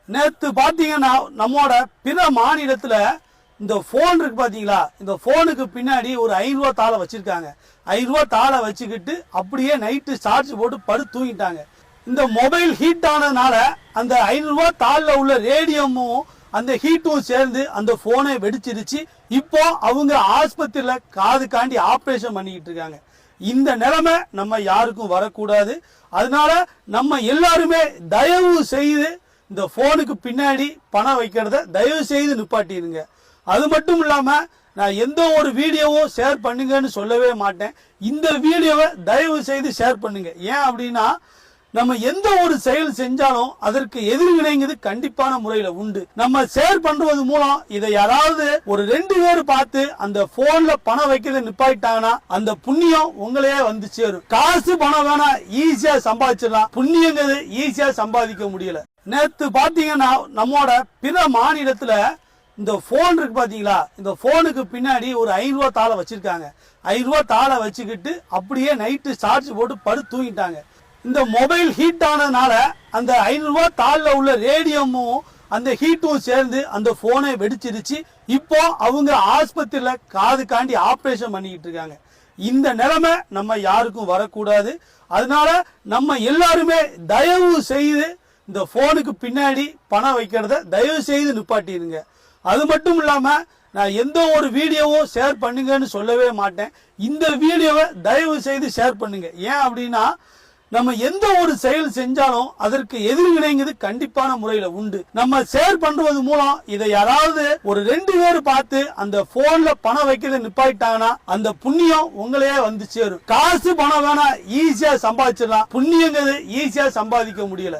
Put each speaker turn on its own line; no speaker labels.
நேத்து பாத்தீங்கன்னா நம்மோட பிற மாநிலத்துல இந்த போன் இருக்கு பாத்தீங்களா, இந்த போனுக்கு பின்னாடி ஒரு 5 ரூபா தாளை வச்சிருக்காங்க. 5 ரூபா தாளை வச்சுக்கிட்டு அப்படியே நைட்டு சார்ஜ் போட்டு படுத்து தூங்கிட்டாங்க. இந்த மொபைல் ஹீட் ஆனதுனால அந்த 5 ரூபா தாள்ல உள்ள ரேடியமும் அந்த ஹீட்டும் சேர்ந்து அந்த போனை வெடிச்சிருச்சு. இப்போ அவங்க ஆஸ்பத்திரியில காதுக்காண்டி ஆபரேஷன் பண்ணிக்கிட்டு இருக்காங்க. இந்த நிலைமை நம்ம யாருக்கும் வரக்கூடாது. அதனால நம்ம எல்லாருமே தயவு செய்து இந்த போனுக்கு பின்னாடி பணம் வைக்கிறத தயவு செய்து நிப்பாட்டிடுங்க. அது மட்டும் இல்லாம நான் எந்த ஒரு வீடியோவும் ஷேர் பண்ணுங்கன்னு சொல்லவே மாட்டேன். இந்த வீடியோவை தயவு செய்து ஷேர் பண்ணுங்க. ஏன் அப்படின்னா நம்ம எந்த ஒரு செயல் செஞ்சாலும் அதற்கு எதிர்வினைங்கிறது கண்டிப்பான முறையில உண்டு. நம்ம ஷேர் பண்றது மூலம் இதை யாராவது ஒரு 2 பேர் பார்த்து அந்த போன்ல பணம் வைக்கிறத நிப்பாட்டாங்கன்னா அந்த புண்ணியம் உங்களையே வந்து சேரும். காசு பணம் வேணா ஈஸியா சம்பாதிச்சிடலாம், புண்ணியங்கிறது ஈஸியா சம்பாதிக்க முடியல. நேத்து பாத்தீங்கன்னா நம்மோட பிற மாநிலத்துல இந்த போன் இருக்கு பாத்தீங்களா, இந்த போனுக்கு பின்னாடி ஒரு 5 ரூபா தாளை வச்சிருக்காங்க. 5 ரூபா தாளை வச்சுக்கிட்டு அப்படியே நைட்டு சார்ஜ் போட்டு படுத்து தூங்கிட்டாங்க. இந்த மொபைல் ஹீட் ஆனதுனால அந்த 5 ரூபா தாள்ல உள்ள ரேடியமும் அந்த ஹீட்டும் சேர்ந்து அந்த போனை வெடிச்சிருச்சு. இப்போ அவங்க ஆஸ்பத்திரியில காதுக்காண்டி ஆபரேஷன் பண்ணிக்கிட்டு இருக்காங்க. இந்த நிலைமை நம்ம யாருக்கும் வரக்கூடாது. அதனால நம்ம எல்லாருமே தயவு செய்து இந்த போனுக்கு பின்னாடி பணம் வைக்கிறத தயவு செய்து நிப்பாட்டிடுங்க. அது மட்டும் இல்லாம நான் எந்த ஒரு வீடியோவும் ஷேர் பண்ணுங்கன்னு சொல்லவே மாட்டேன். இந்த வீடியோவை தயவு செய்து ஷேர் பண்ணுங்க. ஏன் அப்படின்னா நம்ம எந்த ஒரு செயல் செஞ்சாலும் அதற்கு எதிர்வினைங்கிறது கண்டிப்பான முறையில உண்டு. நம்ம ஷேர் பண்றது மூலம் இதை யாராவது ஒரு 2 பேர் பார்த்து அந்த போன்ல பணம் வைக்கிறத நிப்பாட்டாங்கன்னா அந்த புண்ணியம் உங்களையே வந்து சேரும். காசு பணம் வேணா ஈஸியா சம்பாதிச்சிடலாம், புண்ணியங்கிறது ஈஸியா சம்பாதிக்க முடியல.